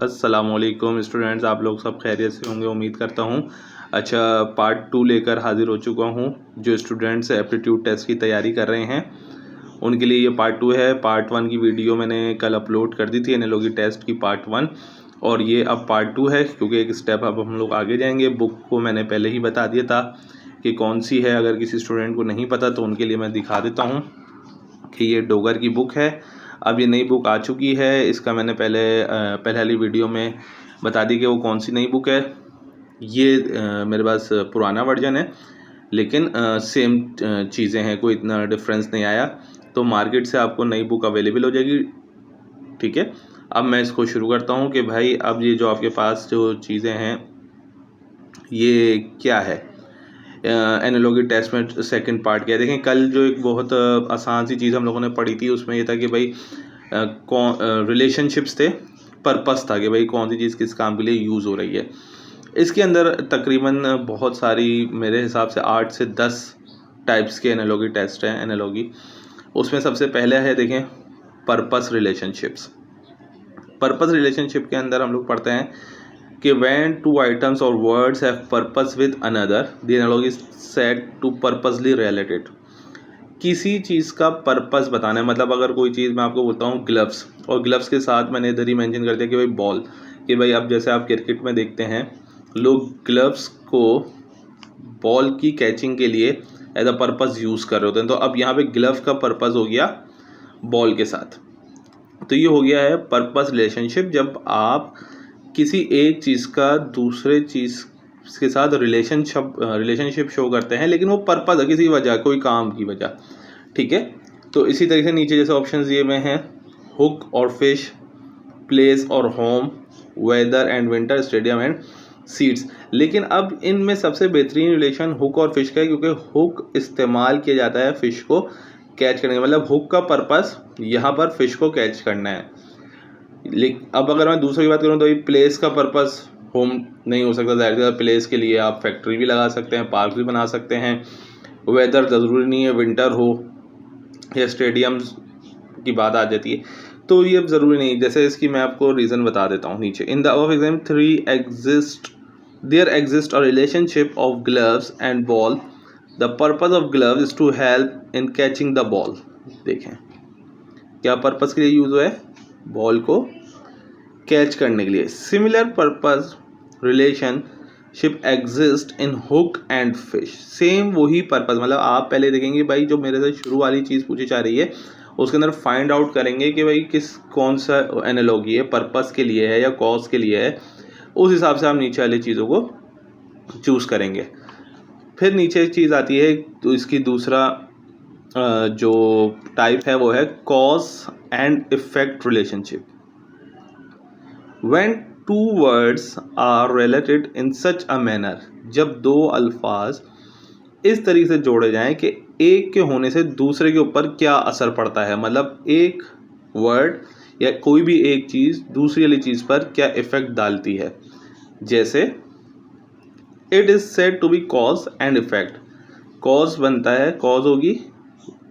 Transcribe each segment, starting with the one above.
अस्सलामुअलैकुम स्टूडेंट्स, आप लोग सब खैरियत से होंगे उम्मीद करता हूँ। अच्छा, पार्ट 2 लेकर हाजिर हो चुका हूँ। जो स्टूडेंट्स एप्टीट्यूड टेस्ट की तैयारी कर रहे हैं उनके लिए ये पार्ट 2 है। पार्ट 1 की वीडियो मैंने कल अपलोड कर दी थी, एनालॉजी टेस्ट की पार्ट 1, और ये अब पार्ट 2 है क्योंकि एक स्टेप अब हम लोग आगे जाएंगे। बुक को मैंने पहले ही बता दिया था कि कौन सी है, अगर किसी स्टूडेंट को नहीं पता तो उनके लिए मैं दिखा देता हूँ कि ये डोगर की बुक है। अब ये नई बुक आ चुकी है, इसका मैंने पहले वाली वीडियो में बता दी कि वो कौन सी नई बुक है। ये मेरे पास पुराना वर्जन है, लेकिन सेम चीज़ें हैं, कोई इतना डिफरेंस नहीं आया। तो मार्केट से आपको नई बुक अवेलेबल हो जाएगी, ठीक है। अब मैं इसको शुरू करता हूँ कि भाई अब ये जो आपके पास जो चीज़ें हैं ये क्या है। एनालॉजी टेस्ट में सेकंड पार्ट क्या है, देखें कल जो एक बहुत आसान सी चीज़ हम लोगों ने पढ़ी थी उसमें ये था कि भाई रिलेशनशिप्स थे, पर्पस था कि भाई कौन सी चीज़ किस काम के लिए यूज़ हो रही है। इसके अंदर तकरीबन बहुत सारी, मेरे हिसाब से 8 से 10 टाइप्स के एनालॉजी टेस्ट हैं। एनालॉजी उसमें सबसे पहले है, देखें, पर्पस रिलेशनशिप्स। पर्पस रिलेशनशिप के अंदर हम लोग पढ़ते हैं कि when two items or words have purpose with another, the analogy is said to purposely related। किसी चीज़ का पर्पस बताना है, मतलब अगर कोई चीज़ मैं आपको बोलता हूँ ग्लव्स, और ग्लव्स के साथ मैंने इधर ही मेंशन कर दिया कि भाई बॉल, कि भाई अब जैसे आप क्रिकेट में देखते हैं लोग ग्लव्स को बॉल की कैचिंग के लिए एज अ पर्पस यूज़ कर रहे होते हैं। तो अब यहाँ पे ग्लव का पर्पस हो गया बॉल के साथ। तो ये हो गया है पर्पस रिलेशनशिप, जब आप किसी एक चीज़ का दूसरे चीज़ के साथ रिलेशनशिप शो करते हैं, लेकिन वो पर्पस है किसी वजह, कोई काम की वजह, ठीक है। तो इसी तरीके से नीचे जैसे ऑप्शंस दिए हुए हैं, हुक और फिश, प्लेस और home, weather and winter, stadium and seats. लेकिन अब इनमें सबसे बेहतरीन रिलेशन हुक और फिश का है, क्योंकि हुक इस्तेमाल किया जाता है फिश को कैच करने का, मतलब हुक का पर्पस यहाँ पर फिश को कैच करना है। लेकिन अब अगर मैं दूसरी बात करूँ तो ये प्लेस का पर्पस होम नहीं हो सकता, ज़ाहिर प्लेस के लिए आप फैक्ट्री भी लगा सकते हैं, पार्क भी बना सकते हैं। वेदर ज़रूरी नहीं है विंटर हो, या स्टेडियम्स की बात आ जाती है, तो ये ज़रूरी नहीं। जैसे इसकी मैं आपको रीज़न बता देता हूँ नीचे। In the above example 3 there exist a relationship of gloves and ball. The purpose of gloves is to help in catching the ball. देखें क्या पर्पस के लिए यूज़ हुआ है, बॉल को कैच करने के लिए। Similar purpose relationship exist in hook and fish. Same वही पर्पस, मतलब आप पहले देखेंगे भाई जो मेरे से शुरू वाली चीज़ पूछी जा रही है उसके अंदर फाइंड आउट करेंगे कि भाई कौन सा एनालॉजी है, पर्पस के लिए है या कॉज के लिए है, उस हिसाब से आप नीचे वाली चीज़ों को चूज़ करेंगे। फिर नीचे चीज़ आती है, तो इसकी दूसरा जो टाइप है वो है cause and effect relationship. When two words are related in such a manner, जब दो अल्फाज इस तरीके से जोड़े जाएं कि एक के होने से दूसरे के ऊपर क्या असर पड़ता है, मतलब एक वर्ड या कोई भी एक चीज़ दूसरी वाली चीज़ पर क्या इफ़ेक्ट डालती है। जैसे it is said to be cause and effect. Cause बनता है, कॉज होगी,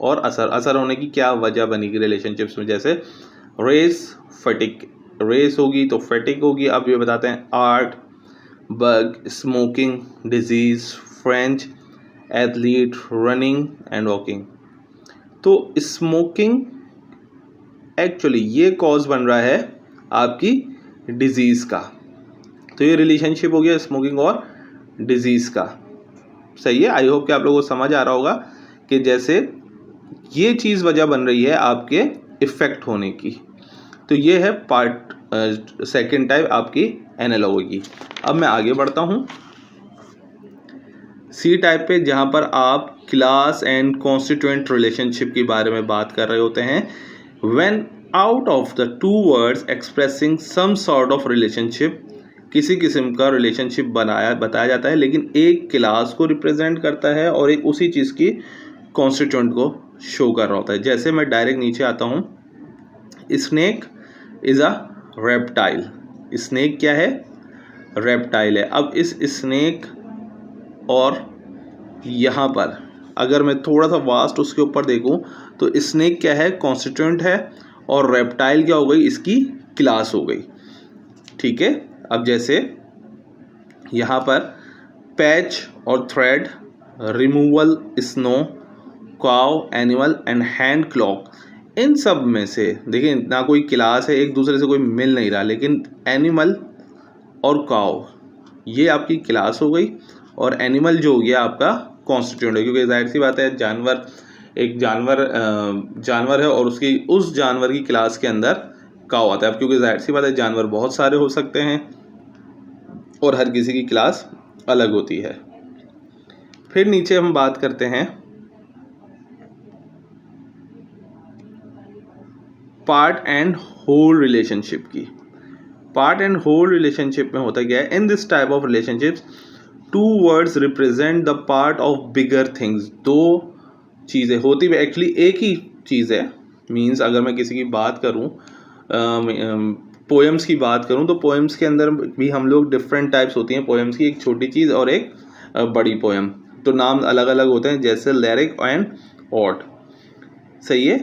और असर होने की क्या वजह बनेगी रिलेशनशिप्स में। जैसे रेस फटिक, रेस होगी तो फैटिक होगी। अब ये बताते हैं art, bug, smoking, disease, French, athlete, running and walking. तो स्मोकिंग एक्चुअली ये कॉज बन रहा है आपकी डिजीज़ का, तो ये रिलेशनशिप हो गया स्मोकिंग और डिजीज़ का। सही है, आई होप कि आप लोगों को समझ आ रहा होगा कि जैसे ये चीज़ वजह बन रही है आपके इफ़ेक्ट होने की। तो ये है पार्ट सेकंड टाइप आपकी एनालॉजी की। अब मैं आगे बढ़ता हूँ सी टाइप पे, जहाँ पर आप क्लास एंड कॉन्स्टिट्यूएंट रिलेशनशिप के बारे में बात कर रहे होते हैं। When out of the two words expressing some sort of relationship, किसी किस्म का रिलेशनशिप बताया जाता है, लेकिन एक क्लास को रिप्रेजेंट करता है और एक उसी चीज़ की कॉन्स्टिट्यूएंट को शो कर रहा होता है। जैसे मैं डायरेक्ट नीचे आता हूँ, snake is a reptile. Snake क्या है, रेप्टाइल है। अब इस स्नेक और यहाँ पर अगर मैं थोड़ा सा वास्ट उसके ऊपर देखूँ तो स्नेक क्या है, कॉन्स्टिट्यूएंट है, और रेप्टाइल क्या हो गई, इसकी क्लास हो गई, ठीक है। अब जैसे यहाँ पर पैच और थ्रेड, रिमूवल, स्नो, काव, एनिमल एंड हैंड क्लॉक, इन सब में से देखिए ना कोई क्लास है, एक दूसरे से कोई मिल नहीं रहा, लेकिन एनिमल और काव ये आपकी क्लास हो गई और एनिमल जो हो गया आपका कॉन्स्टिट्यूएंट है, क्योंकि जाहिर सी बात है जानवर एक जानवर है और उस जानवर की क्लास के अंदर काव आता है। अब क्योंकि जाहिर सी बात है जानवर बहुत सारे हो सकते हैं और हर किसी की क्लास अलग होती है। फिर नीचे हम बात करते हैं पार्ट एंड होल रिलेशनशिप की। पार्ट एंड होल रिलेशनशिप में होता क्या है, in this type of relationships two words represent the part of bigger things. दो चीज़ें होती है, एक्चुअली एक ही चीज़ है। मीन्स अगर मैं किसी की बात करूं, पोएम्स की बात करूं, तो पोएम्स के अंदर भी हम लोग डिफरेंट टाइप्स होती हैं पोएम्स की, एक छोटी चीज़ और एक बड़ी पोएम, तो नाम अलग अलग होते हैं, जैसे लिरिक एंड ऑड। सही है,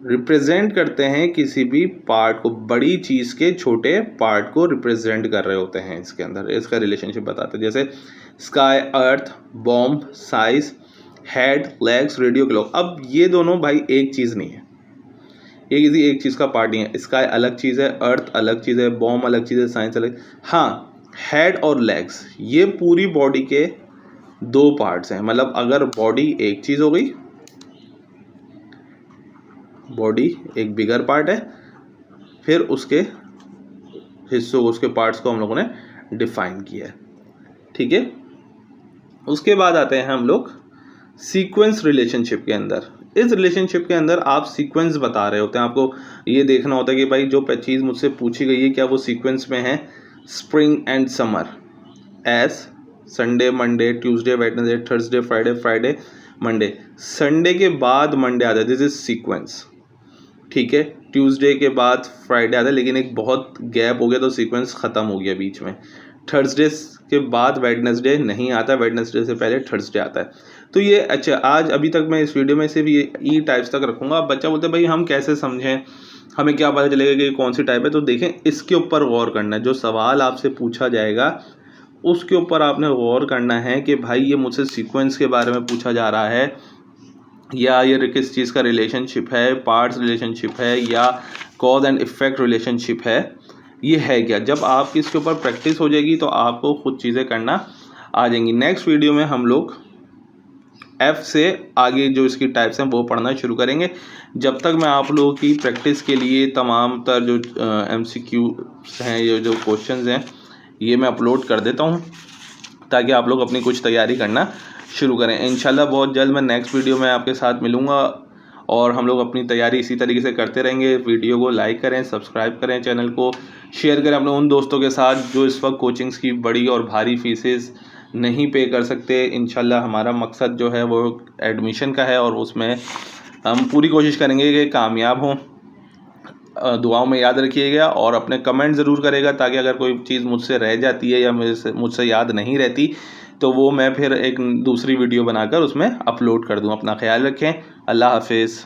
रिप्रेजेंट करते हैं किसी भी पार्ट को, बड़ी चीज़ के छोटे पार्ट को रिप्रेजेंट कर रहे होते हैं इसके अंदर, इसका रिलेशनशिप बताते हैं। जैसे sky, earth, bomb, size, head, legs, radio clock. अब ये दोनों भाई एक चीज़ नहीं है, ये किसी एक चीज़ का पार्ट नहीं है। स्काई अलग चीज़ है, अर्थ अलग चीज़ है, बॉम्ब अलग चीज़ है, साइंस अलग। हाँ, हेड और लेग्स ये पूरी बॉडी के दो पार्ट्स हैं। मतलब अगर बॉडी एक चीज़ हो गई, बॉडी एक बिगर पार्ट है, फिर उसके हिस्सों को, उसके पार्ट्स को हम लोगों ने डिफाइन किया है। ठीक है, उसके बाद आते हैं हम लोग सीक्वेंस रिलेशनशिप के अंदर। इस रिलेशनशिप के अंदर आप सीक्वेंस बता रहे होते हैं, आपको ये देखना होता है कि भाई जो चीज़ मुझसे पूछी गई है क्या वो सीक्वेंस में है। Spring and summer, S Sunday, Monday, Tuesday, Wednesday, Thursday, Friday, Friday, Monday. Sunday के बाद मंडे आता है, दिस इज सीक्वेंस। ठीक है, ट्यूसडे के बाद फ्राइडे आता है, लेकिन एक बहुत गैप हो गया तो सीक्वेंस ख़त्म हो गया बीच में। थर्सडे के बाद वेडनेसडे नहीं आता, वेडनेसडे से पहले थर्सडे आता है। तो ये अच्छा, आज अभी तक मैं इस वीडियो में सिर्फ ये ई टाइप्स तक रखूँगा। अब बच्चा बोलते हैं भाई हम कैसे समझें, हमें क्या पता चलेगा कि कौन सी टाइप है। तो देखें, इसके ऊपर गौर करना है, जो सवाल आपसे पूछा जाएगा उसके ऊपर आपने गौर करना है कि भाई ये मुझसे सीक्वेंस के बारे में पूछा जा रहा है या ये किस चीज़ का रिलेशनशिप है, पार्ट्स रिलेशनशिप है या कॉज एंड इफेक्ट रिलेशनशिप है, ये है क्या। जब आपकी इसके ऊपर प्रैक्टिस हो जाएगी तो आपको खुद चीज़ें करना आ जाएंगी। नेक्स्ट वीडियो में हम लोग एफ से आगे जो इसकी टाइप्स हैं वो पढ़ना शुरू करेंगे। जब तक मैं आप लोगों की प्रैक्टिस के लिए तमाम तर जो MCQ हैं, ये जो क्वेश्चंस हैं, ये मैं अपलोड कर देता हूँ ताकि आप लोग अपनी कुछ तैयारी करना शुरू करें। इंशाल्लाह बहुत जल्द मैं नेक्स्ट वीडियो में आपके साथ मिलूँगा और हम लोग अपनी तैयारी इसी तरीके से करते रहेंगे। वीडियो को लाइक करें, सब्सक्राइब करें, चैनल को शेयर करें अपने उन दोस्तों के साथ जो इस वक्त कोचिंग्स की बड़ी और भारी फीसेस नहीं पे कर सकते। इंशाल्लाह हमारा मकसद जो है वो एडमिशन का है और उसमें हम पूरी कोशिश करेंगे कि कामयाब हों। दुआओं में याद रखिएगा और अपने कमेंट ज़रूर करेगा, ताकि अगर कोई चीज़ मुझसे रह जाती है या मुझसे याद नहीं रहती तो वो मैं फिर एक दूसरी वीडियो बनाकर उसमें अपलोड कर दूं। अपना ख्याल रखें, अल्लाह हाफिज़।